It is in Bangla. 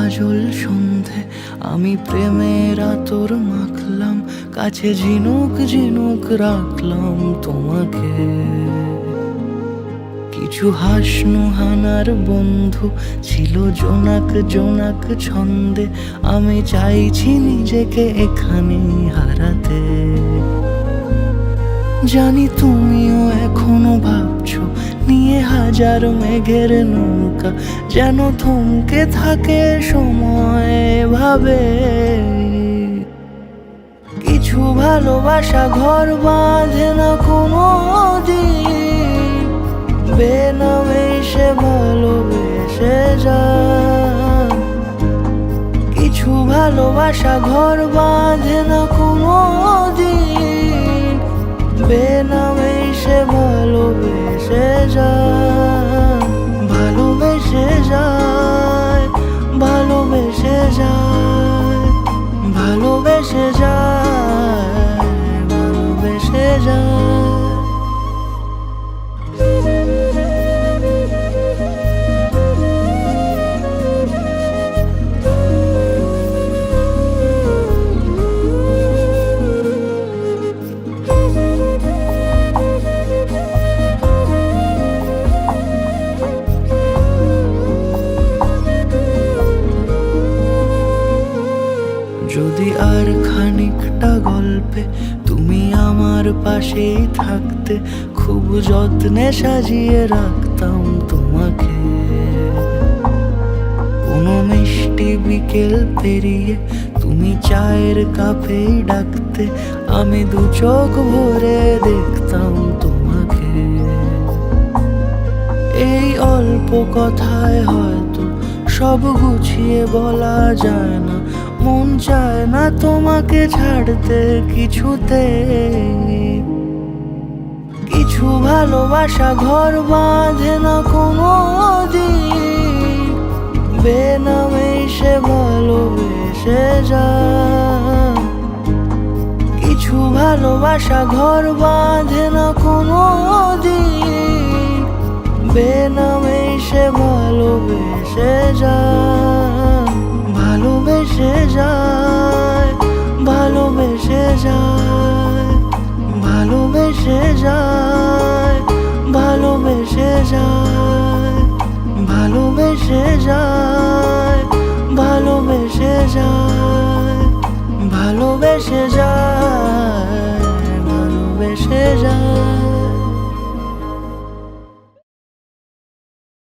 কাজল সন্ধে আমি প্রেমের আতর মাখলাম, কাছে ঝিনুক ঝিনুক রাখলাম তোমাকে। কিছু হাসনু হানার বন্ধু ছিল জোনাক জোনাক ছন্দে, আমি চাইছি নিজেকে এখানে হারাতে। জানি তুমিও এখনো ভাবছো নিয়ে হাজার মেঘের নৌকা, যেন থমকে থাকে সময় ভাবে। কিছু ভালোবাসা ঘর বাঁধে না কোনো দিন, বেনামে সে ভালোবেসে যায়। কিছু ভালোবাসা ঘর বাঁধে না কোনো দিন, বেনামে সে ভালোবেসে যায়। ভালোবেসে যায়, ভালোবেসে যায়, ভালোবেসে যায়, ভালোবেসে যায়। যদি আর খানিকটা গল্পে তুমি আমার পাশেই থাকতে, খুব যত্নে সাজিয়ে রাখতাম তোমাকে। কোনো মিষ্টি বিকেল পেরিয়ে তুমি চায়ের কাপেই ডাকতে, আমি দু চোখ ভরে দেখতাম তোমাকে। এই অল্প কথায় হয়তো সব গুছিয়ে বলা যায় না, মন চায় না তোমাকে ছাড়তে কিছুতে। কিছু ভালোবাসা ঘর বাঁধে না কোনো দিন, বেনামে সে ভালোবেসে যায়। কিছু ভালোবাসা ঘর বাঁধে না কোনো দিন, বেনামে সে ভালোবেসে যায়। ভালোবেসে যায়, ভালোবেসে যায়, ভালোবেসে যায়, ভালোবেসে যায়, ভালোবেসে যায়, ভালোবেসে যায়, ভালোবেসে যায়।